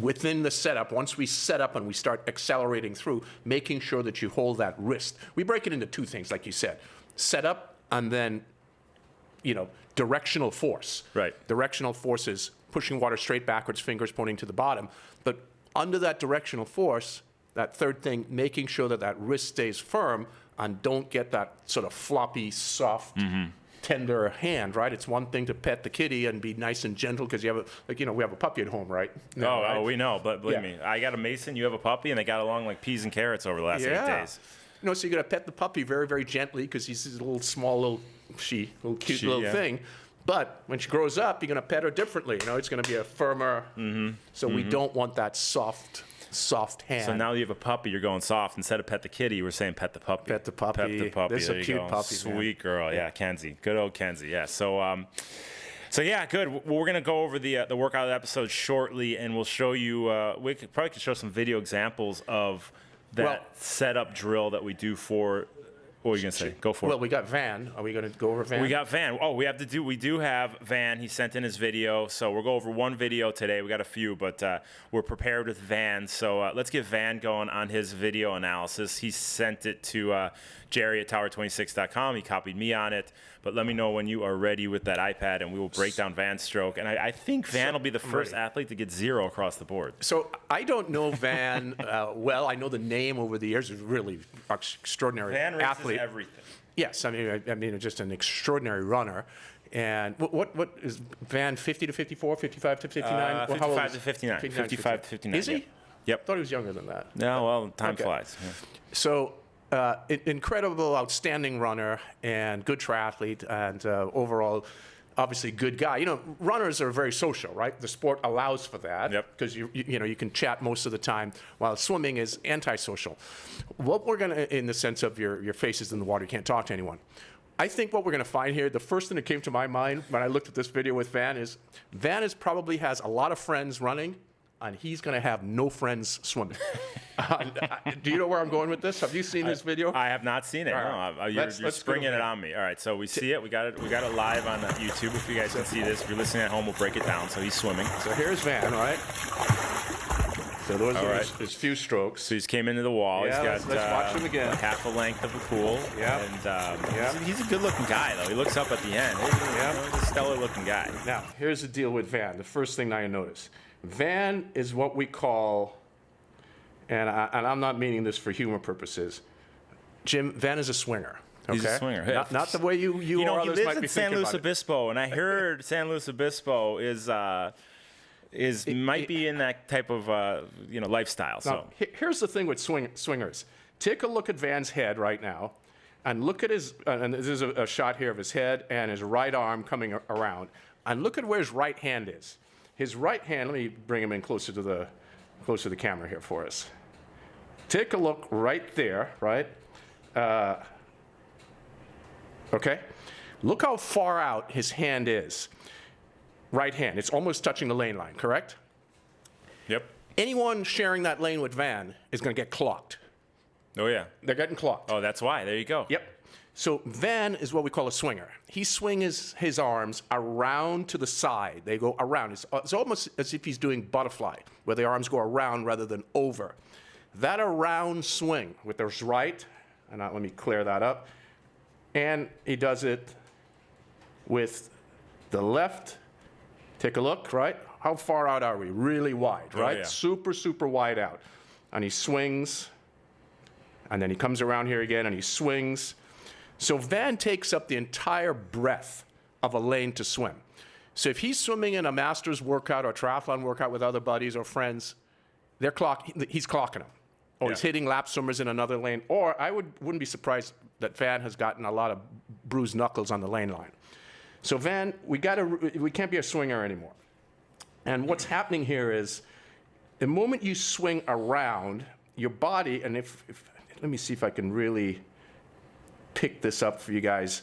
within the setup, once we set up and we start accelerating through, making sure that you hold that wrist. We break it into two things, like you said. Set up, and then, directional force. Right. Directional force is pushing water straight backwards, fingers pointing to the bottom. But under that directional force, that third thing, making sure that that wrist stays firm and don't get that sort of floppy, soft, tender hand, right? It's one thing to pet the kitty and be nice and gentle, because you have we have a puppy at home, right? Right? We know, but believe me, I got a Mason, you have a puppy, and they got along like peas and carrots over the last 8 days. So you got to pet the puppy very, very gently, because he's a little small, cute little thing. But when she grows up, you're going to pet her differently. It's going to be a firmer. So we don't want that soft hand. So now you have a puppy, you're going soft. Instead of pet the kitty, we're saying pet the puppy. Pet the puppy. Pet the puppy. This is a cute puppy, Sweet man. girl. Yeah, Kenzie. Good old Kenzie. Yeah. So yeah, good. Well, we're going to go over the workout episode shortly, and we'll show you, we probably could show some video examples of that setup drill that we do for. What were you going to say? Go for it. Well, we got Van. Are we going to go over Van? We got Van. Oh, we do have Van. He sent in his video. So we'll go over one video today. We got a few, but we're prepared with Van. So let's get Van going on his video analysis. He sent it to Gerry at tower26.com. He copied me on it. But let me know when you are ready with that iPad, and we will break down Van's stroke. And I think Van will be the first athlete to get 0 across the board. So I don't know Van well. I know the name over the years. He's a really extraordinary Van races athlete. Everything. Yes, I mean, just an extraordinary runner. And what is Van 50 to 54, 55 to 59? Well, how old 55 is- to 59. 55 to 59. Is he? Yep. Yep. I thought he was younger than that. No, well, time Okay. flies. Yeah. So, incredible, outstanding runner and good triathlete, and overall, obviously good guy. You know, runners are very social, right? The sport allows for that. Yep. Because you know you can chat most of the time, while swimming is antisocial. What we're gonna, in the sense of your face is in the water, you can't talk to anyone. I think what we're going to find here, the first thing that came to my mind when I looked at this video with Van is probably has a lot of friends running, and he's going to have no friends swimming. Do you know where I'm going with this? Have you seen this video? I have not seen it. All right. No, you're Let's springing go. it on me. All right, so we see it. We got it live on YouTube. If you guys can see this, if you're listening at home, we'll break it down. So he's swimming. So here's Van, right? So those All are right. his few strokes. So he's came into the wall. Yeah, He's got let's watch him again. half a length of the pool. Yeah. And Yeah. he's a good-looking guy, though. He looks up at the end. He's a stellar-looking guy. Now, here's the deal with Van. The first thing I notice. Van is what we call, and I'm not meaning this for humor purposes, Jim, Van is a swinger. Okay? He's a swinger. Not the way you You or know, he others lives might in be San thinking Luis about it. Obispo, and I heard San Luis Obispo might be in that type of lifestyle. So Now, here's the thing with swingers. Take a look at Van's head right now, and look at his. And this is a shot here of his head and his right arm coming around, and look at where his right hand is. His right hand. Let me bring him in closer to the camera here for us. Take a look right there, right? Okay. Look how far out his hand is. Right hand. It's almost touching the lane line, correct? yep. Anyone sharing that lane with Van is going to get clocked. Oh yeah. They're getting clocked. Oh, that's why. There you go. Yep. So Van is what we call a swinger. He swings his arms around to the side. They go around. It's almost as if he's doing butterfly, where the arms go around rather than over. That around swing with his right, and let me clear that up, and he does it with the left. Take a look, right? How far out are we? Really wide, right? yeah. Super, super wide out. And he swings, and then he comes around here again, and he swings. So Van takes up the entire breadth of a lane to swim. So if he's swimming in a master's workout or triathlon workout with other buddies or friends, he's clocking them. Or he's Yeah. hitting lap swimmers in another lane. Or I wouldn't be surprised that Van has gotten a lot of bruised knuckles on the lane line. So Van, we can't be a swinger anymore. And what's happening here is, the moment you swing around, your body, and let me see if I can really pick this up for you guys.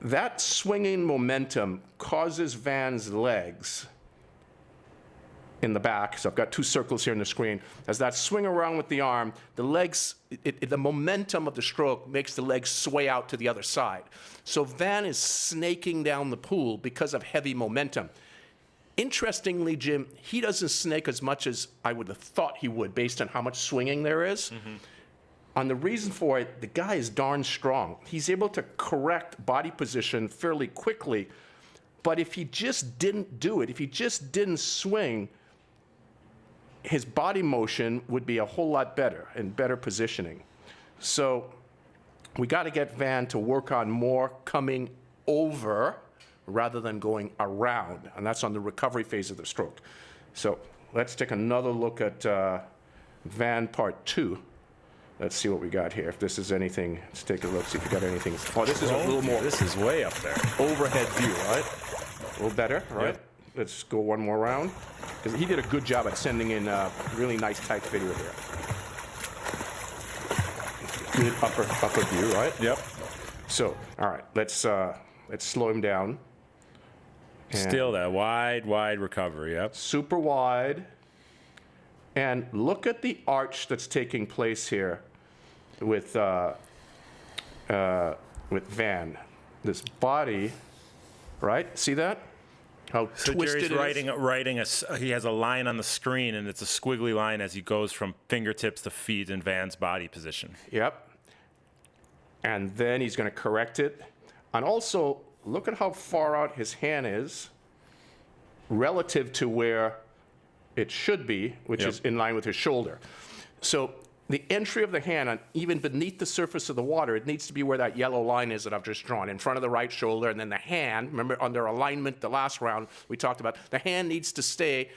That swinging momentum causes Van's legs in the back, so I've got two circles here on the screen. As that swing around with the arm, the legs, the momentum of the stroke makes the legs sway out to the other side. So Van is snaking down the pool because of heavy momentum. Interestingly, Jim, he doesn't snake as much as I would have thought he would based on how much swinging there is. Mm-hmm. And the reason for it, the guy is darn strong. He's able to correct body position fairly quickly. But if he just didn't do it, if he just didn't swing, his body motion would be a whole lot better and better positioning. So we got to get Van to work on more coming over rather than going around, and that's on the recovery phase of the stroke. So let's take another look at Van part 2. Let's see what we got here. If this is anything, let's take a look, see if we got anything. Oh, this is a little more This is way up there. overhead view, right? A little better, right? Yep. Let's go one more round. Because he did a good job at sending in a really nice tight video here. Good upper view, right? Yep. So, all right, let's slow him down. And Still that wide recovery. Yep. super wide. And look at the arch that's taking place here with Van. This body, right? See that? How So twisted Jerry's it is? he has a line on the screen, and it's a squiggly line as he goes from fingertips to feet in Van's body position. Yep. And then he's going to correct it. And also, look at how far out his hand is relative to where it should be, which Yep. is in line with his shoulder. So the entry of the hand, and even beneath the surface of the water, it needs to be where that yellow line is that I've just drawn, in front of the right shoulder, and then the hand, remember under alignment, the last round we talked about, the hand needs to stay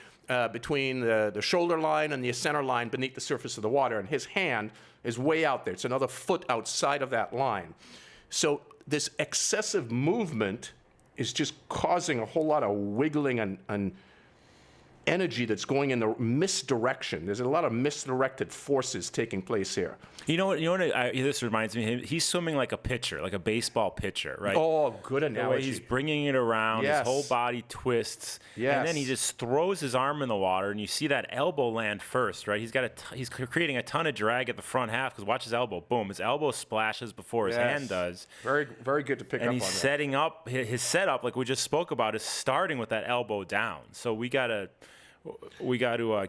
between the shoulder line and the center line beneath the surface of the water, and his hand is way out there. It's another foot outside of that line. So this excessive movement is just causing a whole lot of wiggling and energy that's going in the misdirection. There's a lot of misdirected forces taking place here. You know what? This reminds me. He's swimming like a pitcher, like a baseball pitcher, right? Oh, good The analogy. way he's bringing it around, Yes. his whole body twists, Yes. and then he just throws his arm in the water, and you see that elbow land first, right? He's creating a ton of drag at the front half because watch his elbow. Boom, his elbow splashes before his hand does. Very, very good to pick up And on he's that. setting up his setup, like we just spoke about, is starting with that elbow down. So we got to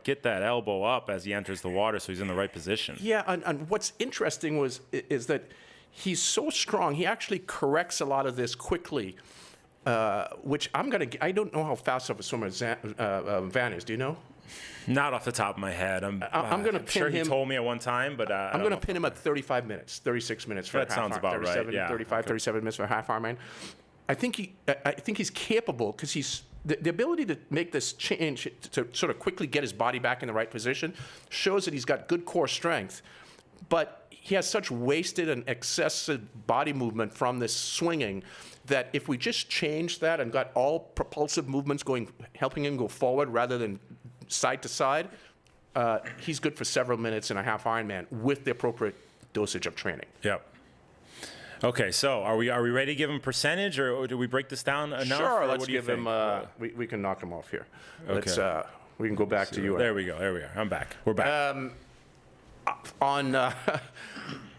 get that elbow up as he enters the water, so he's in the right position. Yeah, and what's interesting is that he's so strong. He actually corrects a lot of this quickly, which I don't know how fast of a swimmer Van is. Do you know? Not off the top of my head. I'm gonna pin sure him- he told me at one time, but I'm going to pin him at 35 minutes, 36 minutes for That a half sounds Iron, about right, 37, yeah. 35, 37 minutes for a half Ironman. I think he's capable because the ability to make this change to sort of quickly get his body back in the right position shows that he's got good core strength, but he has such wasted and excessive body movement from this swinging that if we just change that and got all propulsive movements going, helping him go forward rather than side to side, he's good for several minutes in a half Ironman with the appropriate dosage of training. Yep. Okay, so are we ready to give him percentage, or do we break this down enough? Sure, or let's what do you give him. think? We can knock him off here. Okay. Let's. We can go back to you. There we go. There we are. I'm back. We're back.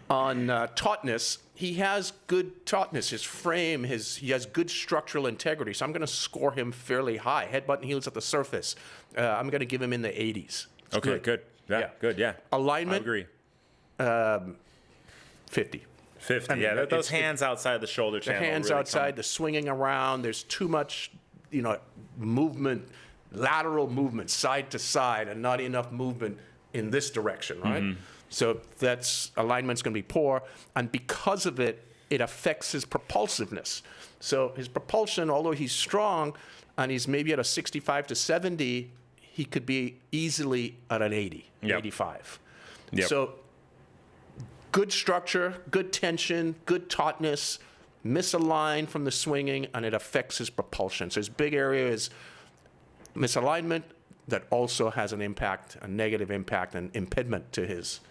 On tautness, he has good tautness. His frame, he has good structural integrity. So I'm going to score him fairly high. Headbutt and heels at the surface. I'm going to give him in the 80s. Okay, good. Yeah, good. Yeah. Alignment. I agree. 50. 50. I mean, Yeah, those it's- hands outside the shoulder The channel. hands really outside, the swinging around. There's too much, movement, lateral movement, side to side, and not enough movement in this direction, right? Mm-hmm. So alignment's going to be poor, and because of it, it affects his propulsiveness. So his propulsion, although he's strong, and he's maybe at a 65 to 70, he could be easily at an 80, Yep. 85. Yep. So good structure, good tension, good tautness, misaligned from the swinging, and it affects his propulsion. So his big area is misalignment that also has an impact, a negative impact, and impediment to his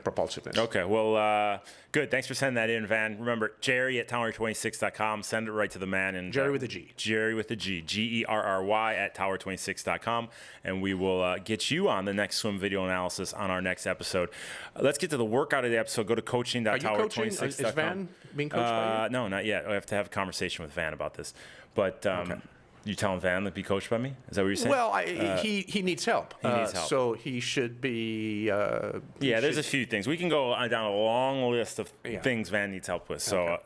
propulsiveness. Okay, well, good. Thanks for sending that in, Van. Remember, Gerry at tower26.com. Send it right to the man. And Gerry with a G. Gerry with a G. Gerry at tower26.com. And we will get you on the next swim video analysis on our next episode. Let's get to the workout of the episode. Go to coaching.tower26.com. Is Van being coached by you? No, not yet. I have to have a conversation with Van about this. But you telling Van to be coached by me? Is that what you're saying? Well, he needs help. He needs help. So he should be. There's a few things. We can go down a long list of things Van needs help with. So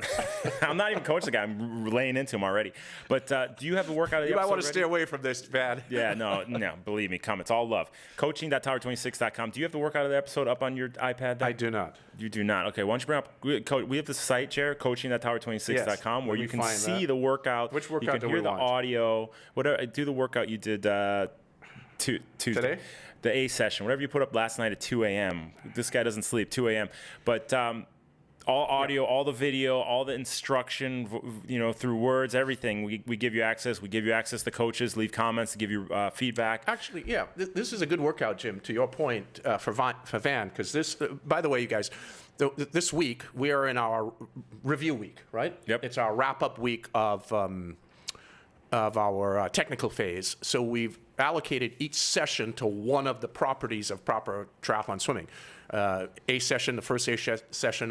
I'm not even coaching the guy. I'm laying into him already. But do you have a workout of the You might episode want to ready? stay away from this, Van. Yeah, no, believe me, come. It's all love. Coaching.tower26.com. Do you have the workout of the episode up on your iPad there? I do not. You do not. Okay, why don't you bring up, we have the site, Jared, coaching.tower26.com, where let you me can find see that. the workout. Which workout you can do hear we the want? audio. Whatever, do the workout you did Tuesday. Today? The A session, whatever you put up last night at 2 a.m. This guy doesn't sleep, 2 a.m. But all audio, all the video, all the instruction, through words, everything. We give you access. We give you access to coaches. Leave comments to give you feedback. Actually, yeah, this is a good workout, Jim, to your point, for Van, because this, by the way, you guys, this week, we are in our review week, right? Yep. It's our wrap-up week of our technical phase. So we've allocated each session to one of the properties of proper triathlon swimming. A session, the first A session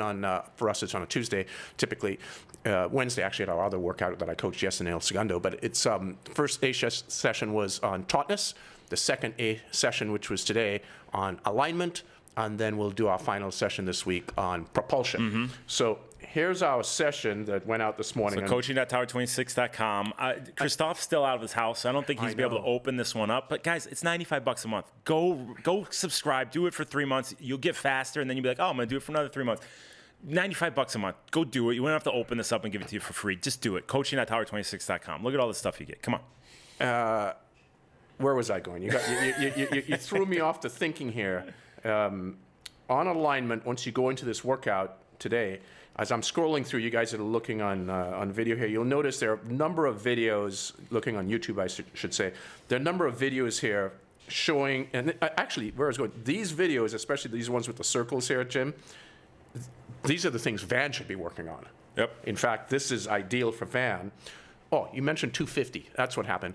for us, it's on a Tuesday, typically. Wednesday, actually, at our other workout that I coached yesterday in El Segundo. But it's first A session was on tautness. The second A session, which was today, on alignment. And then we'll do our final session this week on propulsion. So here's our session that went out this morning. So coaching.tower26.com. Christophe's still out of his house. I don't think he's be able to open this one up. But guys, it's $95 a month. Go subscribe. Do it for 3 months. You'll get faster, and then you'll be like, oh, I'm going to do it for another 3 months. $95 a month. Go do it. You won't have to open this up and give it to you for free. Just do it. Coaching.tower26.com. Look at all the stuff you get. Come on. Where was I going? You threw me off the thinking here. On alignment, once you go into this workout today, as I'm scrolling through, you guys that are looking on video here, you'll notice there are a number of videos, looking on YouTube, I should say, there are a number of videos here showing, and actually, where I was going, these videos, especially these ones with the circles here, Jim, these are the things Van should be working on. Yep. In fact, this is ideal for Van. Oh, you mentioned 250. That's what happened.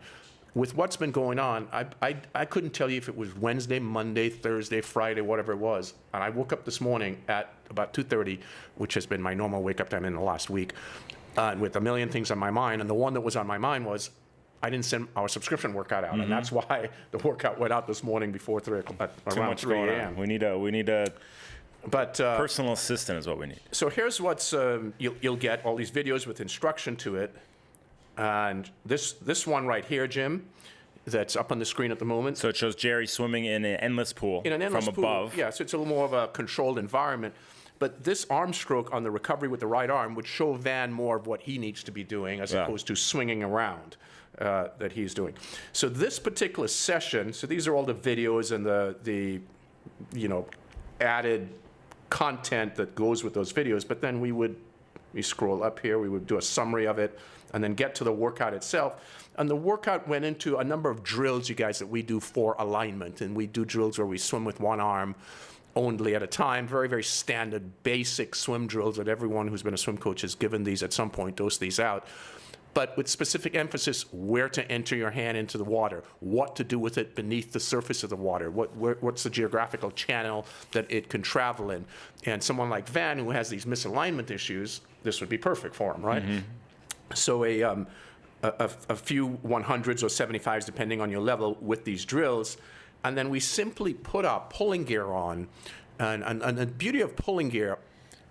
With what's been going on, I couldn't tell you if it was Wednesday, Monday, Thursday, Friday, whatever it was. And I woke up this morning at about 2:30, which has been my normal wake-up time in the last week, with a million things on my mind. And the one that was on my mind was I didn't send our subscription workout out. And that's why the workout went out this morning before 3 o'clock, around 3 a.m. We need a personal assistant is what we need. So here's what's, you'll get all these videos with instruction to it. And this one right here, Jim, that's up on the screen at the moment. So it shows Gerry swimming in an endless pool from above. Yeah, so it's a little more of a controlled environment. But this arm stroke on the recovery with the right arm would show Van more of what he needs to be doing as opposed to swinging around that he's doing. So this particular session, so these are all the videos and the added content that goes with those videos. But then we scroll up here, we would do a summary of it, and then get to the workout itself. And the workout went into a number of drills, you guys, that we do for alignment. And we do drills where we swim with one arm only at a time. Very, very standard, basic swim drills that everyone who's been a swim coach has given these at some point, dosed these out. But with specific emphasis, where to enter your hand into the water, what to do with it beneath the surface of the water, what's the geographical channel that it can travel in. And someone like Van, who has these misalignment issues, this would be perfect for him, right? So a few 100s or 75s, depending on your level, with these drills. And then we simply put our pulling gear on. And the beauty of pulling gear,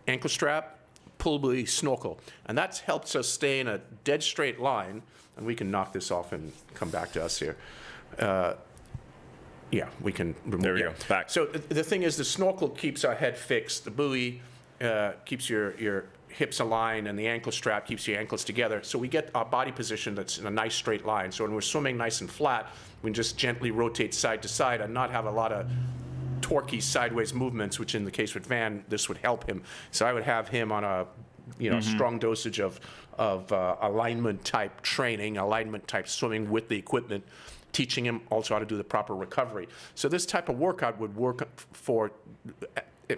ankle strap, pull buoy, snorkel. And that helps us stay in a dead straight line. And we can knock this off and come back to us here. Yeah, we can remove it. There we go. Back. So the thing is, the snorkel keeps our head fixed. The buoy keeps your hips aligned, and the ankle strap keeps your ankles together. So we get our body position that's in a nice straight line. So when we're swimming nice and flat, we can just gently rotate side to side and not have a lot of torquey sideways movements, which in the case with Van, this would help him. So I would have him on a strong dosage of alignment type training, alignment type swimming with the equipment, teaching him also how to do the proper recovery. So this type of workout would work for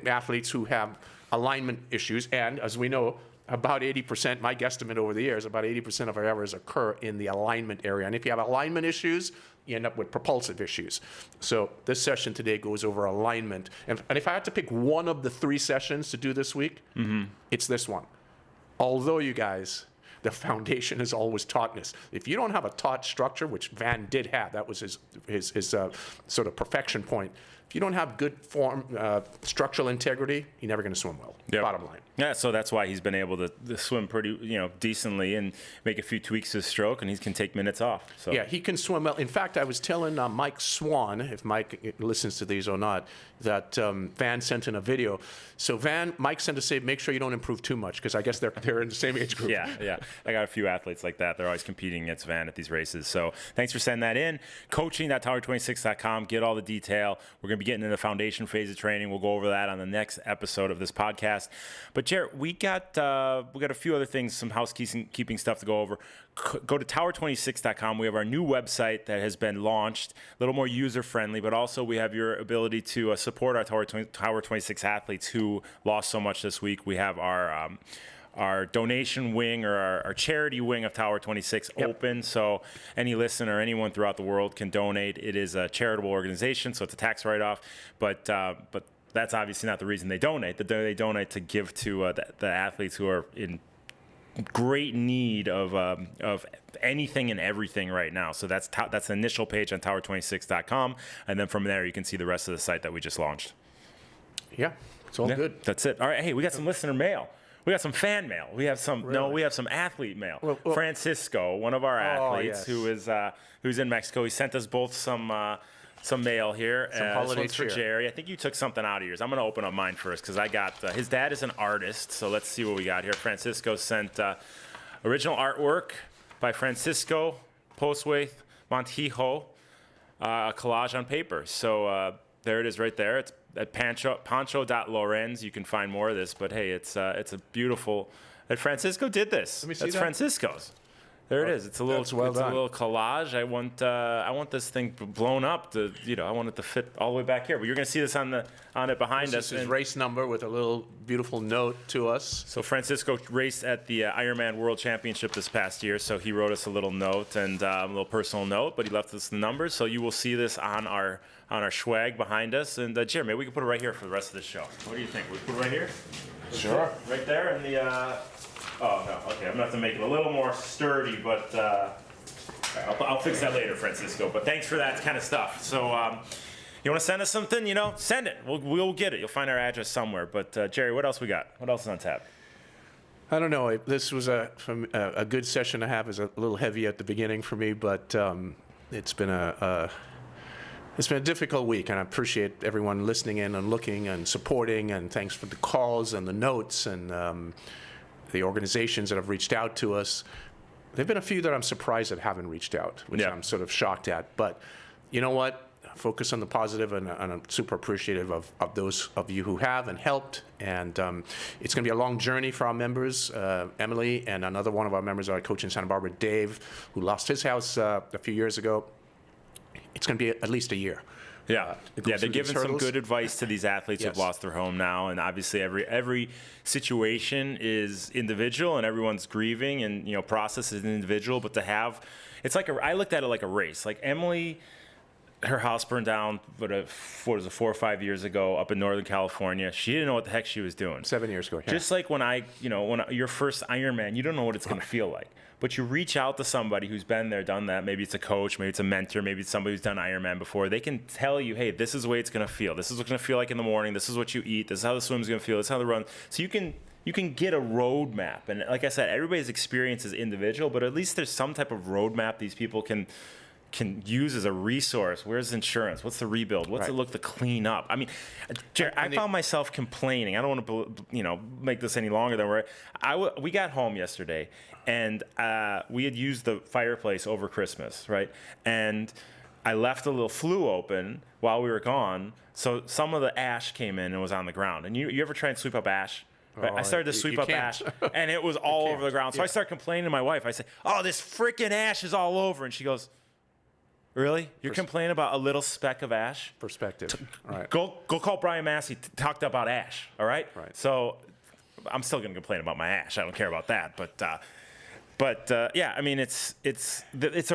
athletes who have alignment issues, and as we know, about 80%, my guesstimate over the years, about 80% of our errors occur in the alignment area. And if you have alignment issues, you end up with propulsive issues. So this session today goes over alignment. And if I had to pick one of the 3 sessions to do this week, it's this one. Although, you guys, the foundation has always tautness. If you don't have a taut structure, which Van did have, that was his sort of perfection point. If you don't have good form, structural integrity, you're never going to swim well. Yep. Bottom line. Yeah, so that's why he's been able to swim pretty, decently and make a few tweaks to his stroke, and he can take minutes off. So. Yeah, he can swim well. In fact, I was telling Mike Swan, if Mike listens to these or not, that Van sent in a video. So Mike sent to say, make sure you don't improve too much, because I guess they're in the same age group. Yeah. I got a few athletes like that. They're always competing against Van at these races. So thanks for sending that in. Coaching.tower26.com. Get all the detail. We're going to be getting into the foundation phase of training. We'll go over that on the next episode of this podcast. But Gerry, we got a few other things, some housekeeping stuff to go over. Go to tower26.com. We have our new website that has been launched, a little more user-friendly, but also we have your ability to support our Tower 26 athletes who lost so much this week. We have our donation wing, or our charity wing of Tower 26 open, so any listener, anyone throughout the world can donate. It is a charitable organization, so it's a tax write-off, but that's obviously not the reason they donate. They donate to give to the athletes who are in great need of anything and everything right now. So that's the initial page on tower26.com, and then from there you can see the rest of the site that we just launched. Yeah, it's all good. That's it. All right, hey, we got some listener mail. We got some fan mail. We have some we have some athlete mail. Well, Francisco, one of our athletes, yes. who's in Mexico, he sent us both some mail here. Some This holiday one's for cheer. Jerry. I think you took something out of yours. I'm going to open up mine first because I got his dad is an artist, so let's see what we got here. Francisco sent original artwork by Francisco Postwaith Montijo, a collage on paper. So there it is right there. It's at Pancho.Lorenz. You can find more of this, but hey, it's a beautiful. And Francisco did this. Let me see That's that. Francisco's. There it is. It's a little, That's well it's a done. little collage. I want this thing blown up. I want it to fit all the way back here. But you're going to see this on it behind This us. is his And race number with a little beautiful note to us. so Francisco raced at the Ironman World Championship this past year. So he wrote us a little note and a little personal note, but he left us the numbers. So you will see this on our swag behind us. And Jerry, maybe we can put it right here for the rest of the show. What do you think? We put it right here? Sure. Right there in the. Oh no. Okay, I'm gonna have to make it a little more sturdy, but I'll fix that later, Francisco. But thanks for that kind of stuff. So you want to send us something? Send it. We'll get it. You'll find our address somewhere. But Jerry, what else we got? What else is on tap? I don't know. This was a good session to have. It was a little heavy at the beginning for me, but it's been a difficult week, and I appreciate everyone listening in and looking and supporting, and thanks for the calls and the notes and the organizations that have reached out to us. There have been a few that I'm surprised that haven't reached out, which Yeah. I'm sort of shocked at. But you know what? Focus on the positive, and I'm super appreciative of those of you who have and helped. And it's going to be a long journey for our members, Emily, and another one of our members, our coach in Santa Barbara, Dave, who lost his house a few years ago. It's going to be at least a year. Yeah, they're through giving these some hurdles. good advice to these athletes Yes. who've lost their home now, and obviously every situation is individual, and everyone's grieving, and process is individual. But to have, it's like I looked at it like a race. Like Emily, her house burned down, what was it, 4 or 5 years ago up in Northern California. She didn't know what the heck she was doing. 7 years ago. Yeah. Just like when your first Ironman, you don't know what it's going to feel like. But you reach out to somebody who's been there, done that. Maybe it's a coach, maybe it's a mentor, maybe it's somebody who's done Ironman before. They can tell you, hey, this is the way it's going to feel. This is what it's going to feel like in the morning. This is what you eat. This is how the swim's going to feel. This is how the run. So you can get a roadmap. And like I said, everybody's experience is individual, but at least there's some type of roadmap these people can use as a resource. Where's insurance? What's the rebuild? What's it look to clean up? I mean, Jared, I found myself complaining. I don't want to, make this any longer than we got home yesterday, and we had used the fireplace over Christmas, right? And I left a little flue open while we were gone, so some of the ash came in and was on the ground. And you ever try and sweep up ash? Right? I started to sweep up can't. ash, and it was all over the ground. So I started complaining to my wife. I said, "Oh, this freaking ash is all over," and she goes, "Really? You're complaining about a little speck of ash? Perspective. All right. Go call Brian Massey. Talked about ash. All right. Right. So I'm still gonna complain about my ash. I don't care about that. But yeah, I mean it's a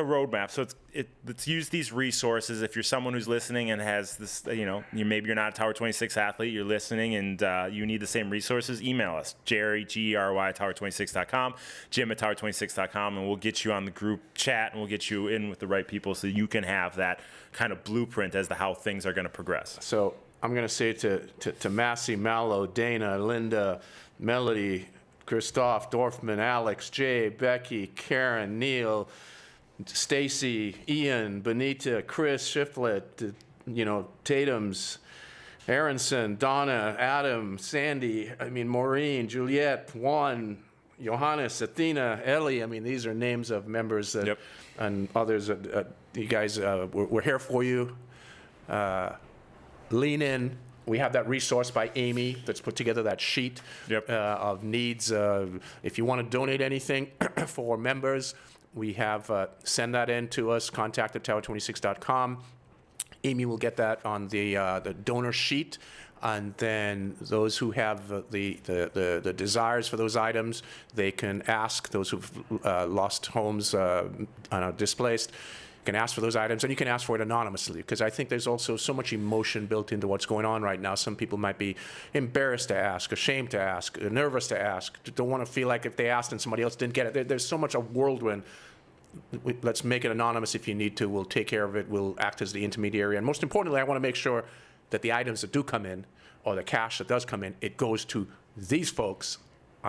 roadmap. So let's use these resources. If you're someone who's listening and has this, maybe you're not a Tower 26 athlete, you're listening and you need the same resources, email us, Gerry, Gerry at tower26.com, Jim at tower26.com, and we'll get you on the group chat and we'll get you in with the right people so you can have that kind of blueprint as to how things are going to progress. So I'm going to say to Massey, Mallow, Dana, Linda, Melody, Christoph, Dorfman, Alex, Jay, Becky, Karen, Neil, Stacy, Ian, Benita, Chris, Shiflett, Tatum's, Aronson, Donna, Adam, Sandy, Maureen, Juliet, Juan, Johannes, Athena, Ellie. These are names of members that, and others. You guys, we're here for you. Lean in. We have that resource by Amy that's put together that sheet of needs. If you want to donate anything for members, we have send that in to us, contact at tower26.com. Amy will get that on the donor sheet. And then those who have the desires for those items, they can ask those who've lost homes, displaced, can ask for those items, and you can ask for it anonymously, because I think there's also so much emotion built into what's going on right now. Some people might be embarrassed to ask, ashamed to ask, nervous to ask, don't want to feel like if they asked and somebody else didn't get it. There's so much a whirlwind. Let's make it anonymous if you need to. We'll take care of it. We'll act as the intermediary. And most importantly, I want to make sure that the items that do come in, or the cash that does come in, it goes to these folks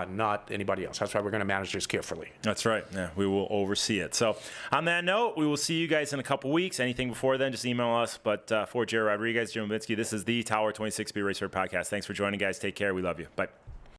not anybody else. That's why we're going to manage this carefully. That's right. Yeah, we will oversee it. So on that note, we will see you guys in a couple weeks. Anything before then, just email us. But for Gerry Rodriguez, Jim Levinsky, this is the Tower 26 Speed Racer Podcast. Thanks for joining, guys. Take care. We love you. Bye.